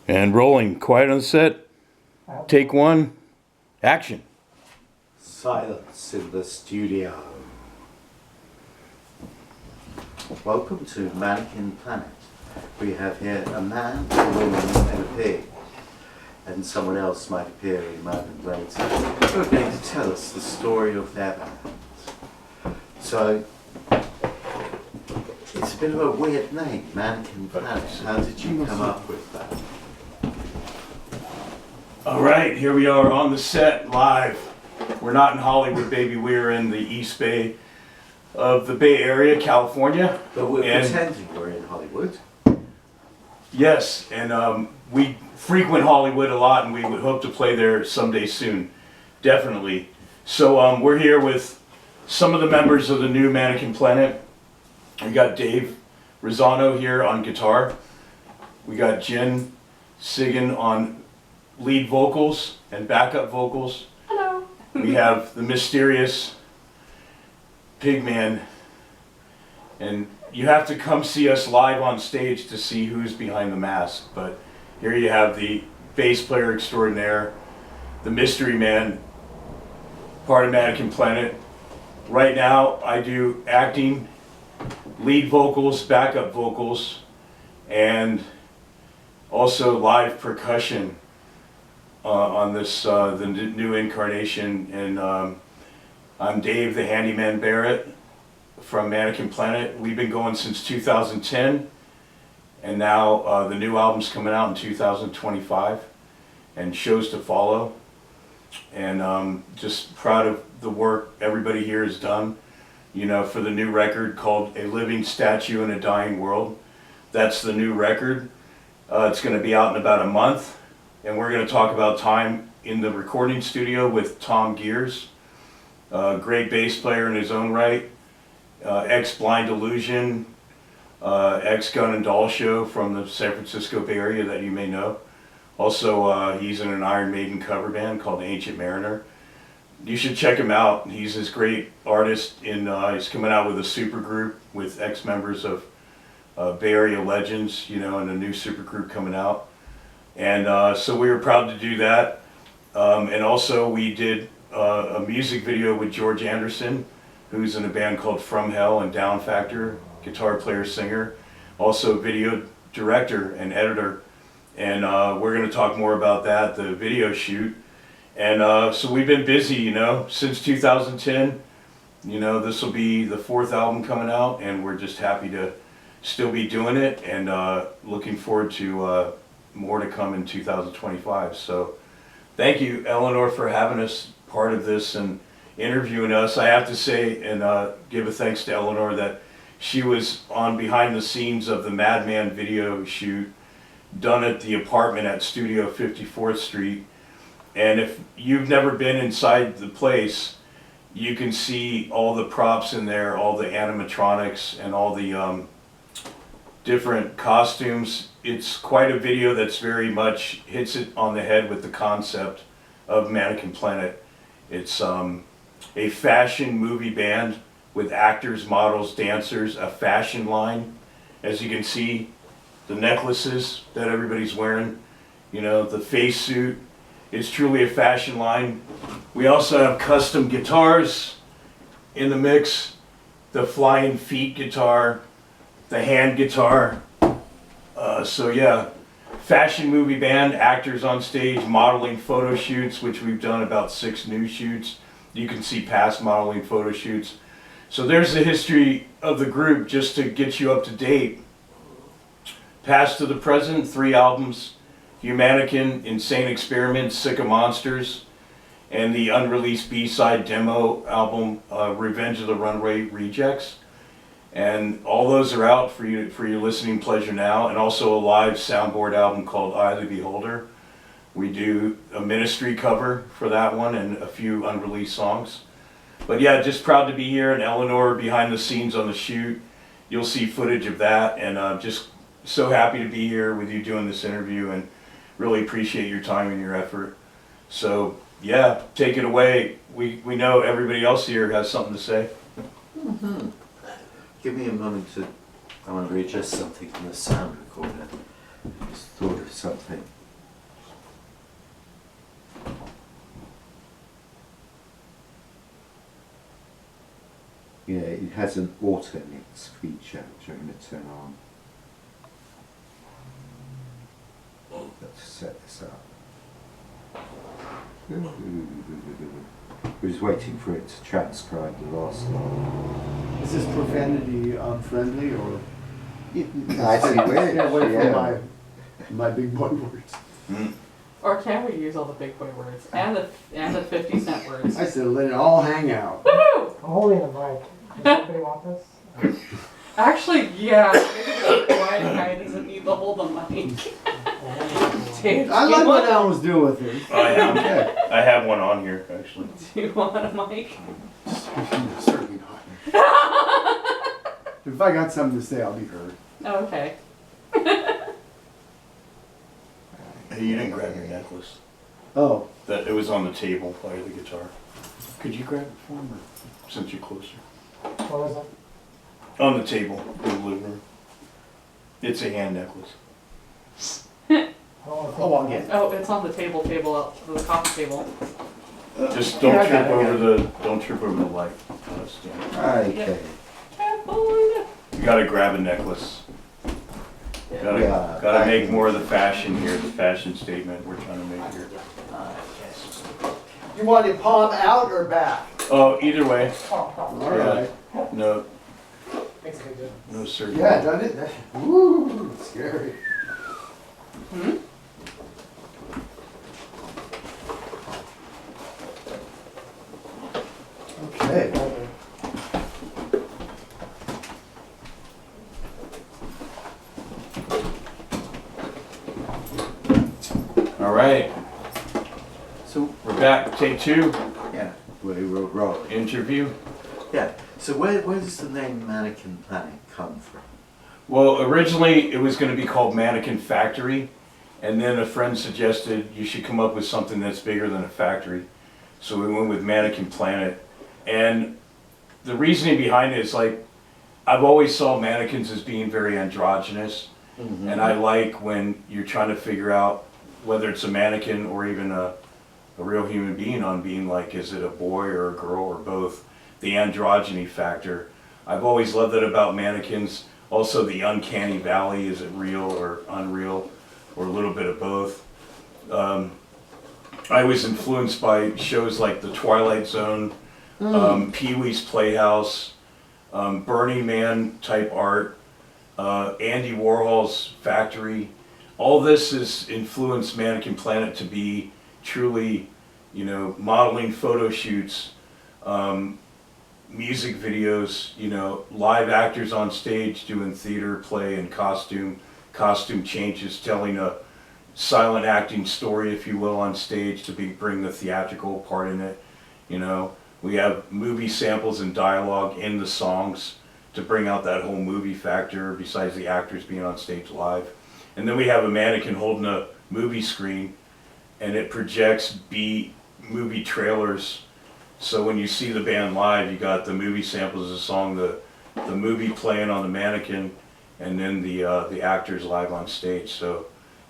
And rolling. Quiet on the set. Take one. Action. Silence in the studio. Welcome to Mannequin Planet. We have here a man, a woman and a pig. And someone else might appear in a moment later who are going to tell us the story of their band. So, it's a bit of a weird name, Mannequin Planet. How did you come up with that? All right, here we are on the set live. We're not in Hollywood, baby. We're in the East Bay of the Bay Area, California. But we're pretending we're in Hollywood. Yes, and we frequent Hollywood a lot, and we would hope to play there someday soon, definitely. So we're here with some of the members of the new Mannequin Planet. We got Dave Rosano here on guitar. We got Jen Sigan on lead vocals and backup vocals. Hello. We have the mysterious Pigman, and you have to come see us live on stage to see who's behind the mask. But here you have the bass player extraordinaire, the mystery man, part of Mannequin Planet. Right now I do acting, lead vocals, backup vocals, and also live percussion on this the new incarnation. And I'm Dave the Handyman Barrett from Mannequin Planet. We've been going since 2010, and now the new album's coming out in 2025, and shows to follow. And just proud of the work everybody here has done, you know, for the new record called A Living Statue in a Dying World. That's the new record. It's going to be out in about a month, and we're going to talk about time in the recording studio with Tom Gears, a great bass player in his own right, ex-Blind Illusion, ex-Gun and Doll Show from the San Francisco Bay Area that you may know. Also, he's in an Iron Maiden cover band called Ancient Mariner. You should check him out. He's this great artist. He's coming out with a super group with ex-members of Bay Area legends, you know, and a new super group coming out. And so we were proud to do that. And also we did a music video with George Anderson, who's in a band called From Hell and Down Factor, guitar player, singer, also video director and editor. And we're going to talk more about that, the video shoot. And so we've been busy, you know, since 2010. You know, this will be the 4th album coming out, and we're just happy to still be doing it, and looking forward to more to come in 2025. So thank you, Eleanor, for having us part of this and interviewing us. I have to say and give a thanks to Eleanor that she was on behind the scenes of the Madman video shoot done at the apartment at Studio 54th Street. And if you've never been inside the place, you can see all the props in there, all the animatronics and all the different costumes. It's quite a video that's very much hits it on the head with the concept of Mannequin Planet. It's a fashion movie band with actors, models, dancers, a fashion line. As you can see, the necklaces that everybody's wearing, you know, the face suit. It's truly a fashion line. We also have custom guitars in the mix, the flying feet guitar, the hand guitar. So yeah, fashion movie band, actors on stage, modeling photo shoots, which we've done about 6 new shoots. You can see past modeling photo shoots. So there's the history of the group, just to get you up to date. Past to the present, 3 albums: Mannequin, Insane Experiments, Sick of Monsters, and the unreleased B-side demo album, Revenge of the Runway Rejects. And all those are out for you for your listening pleasure now, and also a live soundboard album called Eye of the Beholder. We do a Ministry cover for that one and a few unreleased songs. But yeah, just proud to be here, and Eleanor behind the scenes on the shoot. You'll see footage of that, and just so happy to be here with you doing this interview, and really appreciate your time and your effort. So yeah, take it away. We know everybody else here has something to say. Give me a moment I want to readjust something from the sound recorder. Just thought of something. Yeah, it has an auto mix feature which I'm going to turn on. Let's set this up. We're just waiting for it to transcribe the last line. Is this profanity friendly or? I see where. Stay away Yeah. from my big boy words. Or can we use all the big boy words and the 50-cent words? I said let it all hang out. Woohoo! I'm holding the mic. Does anybody want this? Actually, yeah. Maybe the quiet guy doesn't need to hold the mic. Dave, I like what Alan was doing with it. I have one on here, actually. Do you want a mic? Certainly not. If I got something to say, I'll be heard. Oh, okay. Hey, you didn't grab your necklace. Oh, That it was on the table by the guitar. Could you grab it for him, or since you're closer? What was it? On the table in the living room. It's a hand necklace. oh, I'll get it. Oh, it's on the table, the coffee table. Just Yeah, don't I got trip it, I over got don't trip over the light. That's the- Okay. You gotta grab a necklace. Gotta, Yeah. gotta make more of the fashion here, the fashion statement we're trying to make here. You want your palm out or back? Oh, either way, All right. no, Makes a big difference. no certain. Yeah, doesn't it? Woo, scary. Hmm? Okay. All right, So, we're back, take 2, yeah, we were rolling. interview. Yeah, so where does the name Mannequin Planet come from? Well, originally it was gonna be called Mannequin Factory, and then a friend suggested you should come up with something that's bigger than a factory. So we went with Mannequin Planet, and the reasoning behind it is like, I've always saw mannequins as being very androgynous, and I like when you're trying to figure out whether it's a mannequin or even a real human being on being like, is it a boy or a girl or both? The androgyny factor. I've always loved that about mannequins. Also the uncanny valley, is it real or unreal, or a little bit of both. I was influenced by shows like The Twilight Zone, Pee-wee's Playhouse, Burning Man type art, Andy Warhol's Factory. All this has influenced Mannequin Planet to be truly, you know, modeling photo shoots, music videos, you know, live actors on stage doing theater, play, and costume changes, telling a silent acting story, if you will, on stage to bring the theatrical part in it. You know, we have movie samples and dialogue in the songs to bring out that whole movie factor, besides the actors being on stage live. And then we have a mannequin holding a movie screen, and it projects movie trailers. So when you see the band live, you got the movie samples of the song, the movie playing on the mannequin, and then the actors live on stage. So,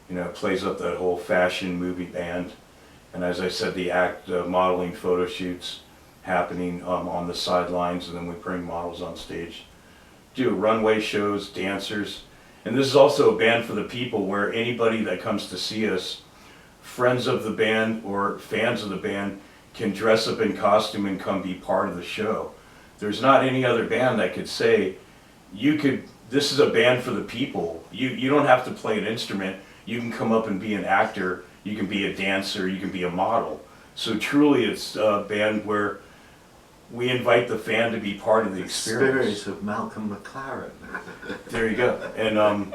you know, it plays up that whole fashion movie band. And as I said, the modeling photo shoots happening on the sidelines, and then we bring models on stage, do runway shows, dancers. And this is also a band for the people, where anybody that comes to see us, friends of the band or fans of the band, can dress up in costume and come be part of the show. There's not any other band that could say, this is a band for the people. You don't have to play an instrument. You can come up and be an actor, you can be a dancer, you can be a model. So truly it's a band where we invite the fan to be part of the experience. Spirit of Malcolm McLaren. There you go. And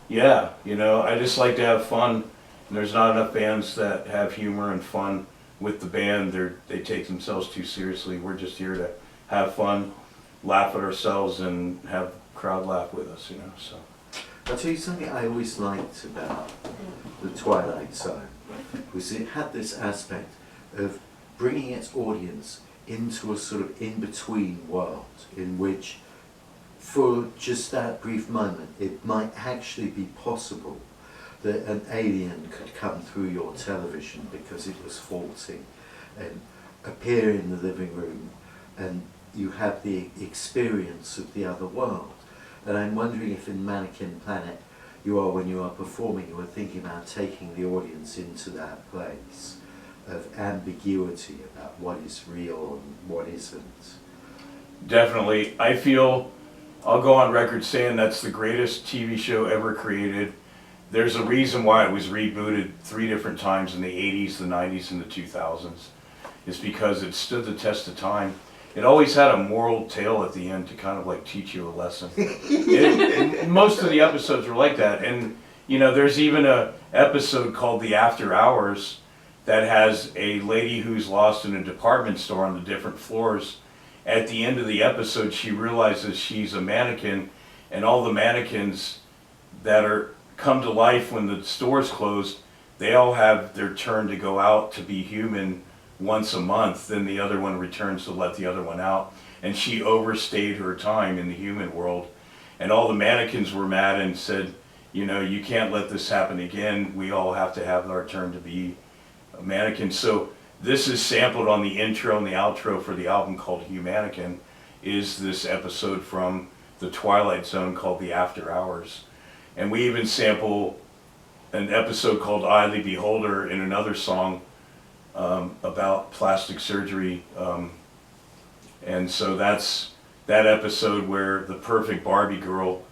yeah, you know, I just like to have fun. And there's not enough bands that have humor and fun with the band. They take themselves too seriously. We're just here to have fun, laugh at ourselves, and have the crowd laugh with us, you know. So I'll tell you something I always liked about the Twilight Zone, was it had this aspect of bringing its audience into a sort of in-between world in which, for just that brief moment, it might actually be possible that an alien could come through your television because it was faulty and appear in the living room, and you have the experience of the other world. And I'm wondering if in Mannequin Planet you are, when you are performing, you are thinking about taking the audience into that place of ambiguity about what is real and what isn't. Definitely. I feel, I'll go on record saying that's the greatest TV show ever created. There's a reason why it was rebooted 3 different times in the 80s, the 90s, and the 2000s. It's because it stood the test of time. It always had a moral tale at the end to kind of like teach you a lesson. And most of the episodes were like that. And you know, there's even a episode called The After Hours that has a lady who's lost in a department store on the different floors. At the end of the episode, she realizes she's a mannequin, and all the mannequins that are come to life when the store's closed, they all have their turn to go out to be human once a month. Then the other one returns to let the other one out. And she overstayed her time in the human world. And all the mannequins were mad and said, you know, you can't let this happen again. We all have to have our turn to be a mannequin. So this is sampled on the intro and the outro for the album called Mannequin, is this episode from the Twilight Zone called The After Hours. And we even sample an episode called Eye of the Beholder in another song about plastic surgery. And so that's that episode where the perfect Barbie girl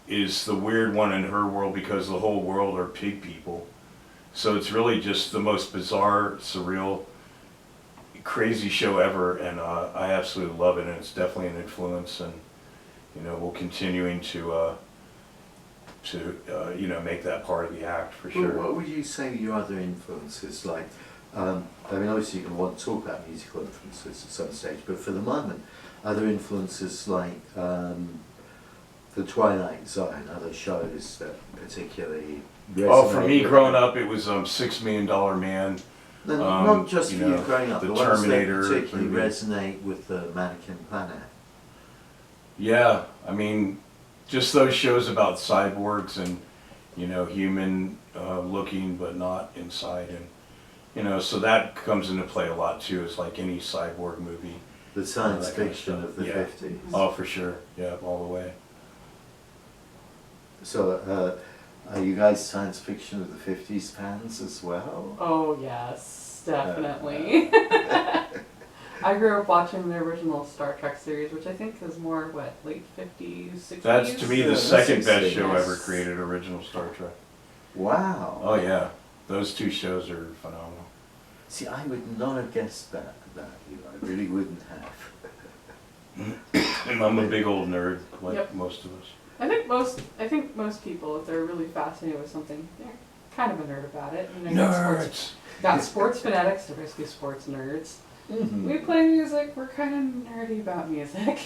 is the weird one in her world because the whole world are pig people. So it's really just the most bizarre, surreal, crazy show ever, and I absolutely love it, and it's definitely an influence, and you know, we're continuing to you know, make that part of the act for sure. Well, what would you say your other influences like? I mean, obviously you can want to talk about musical influences at some stage, but for the moment, other influences like The Twilight Zone, other shows that particularly resonate. Oh, for me with growing you? up, it was $6 Million Man. No, not just you for you know, growing up, the the ones that Terminator particularly movie. resonate with the Mannequin Planet. Yeah, I mean, just those shows about cyborgs and, you know, human looking but not inside, and you know, so that comes into play a lot too. It's like any cyborg movie. The science that kind of fiction stuff. of the Yeah. 50s. Oh, for sure. Yeah, all the way. So, are you guys science fiction of the 50s fans as well? Oh yes, definitely. I grew up watching the original Star Trek series, which I think is more, what, late 50s, 60s? That's to me Yeah, the second best 60s. show ever created, original Star Trek. Wow. Oh yeah, those 2 shows are phenomenal. See, I would not have guessed that you know, I really wouldn't have. And I'm a big old nerd, like Yep. most of us. I think most people, if they're really fascinated with something, they're kind of a nerd about it. You know, Nerds! got sports fanatics, they're basically sports nerds. Mm-hmm. We play music, we're kind of nerdy about music.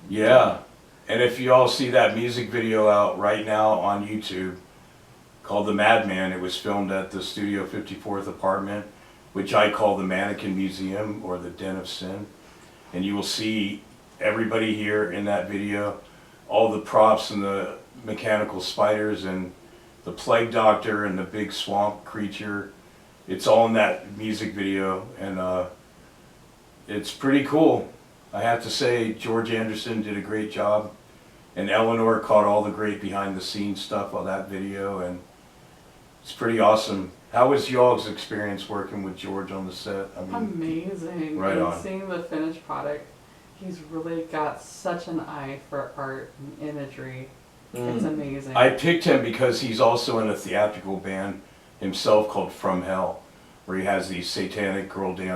Yeah, and if you all see that music video out right now on YouTube called The Madman, it was filmed at the Studio 54th apartment, which I call the Mannequin Museum or the Den of Sin. And you will see everybody here in that video, all the props and the mechanical spiders and the plague doctor and the big swamp creature. It's all in that music video, and it's pretty cool. I have to say, George Anderson did a great job, and Eleanor caught all the great behind the scenes stuff on that video, and it's pretty awesome. How was y'all's experience working with George on the set? I mean, Amazing. Right and on. seeing the finished product, he's really got such an eye for art and imagery. It's amazing. I picked him because he's also in a theatrical band himself called From Hell, where he has these satanic girl dance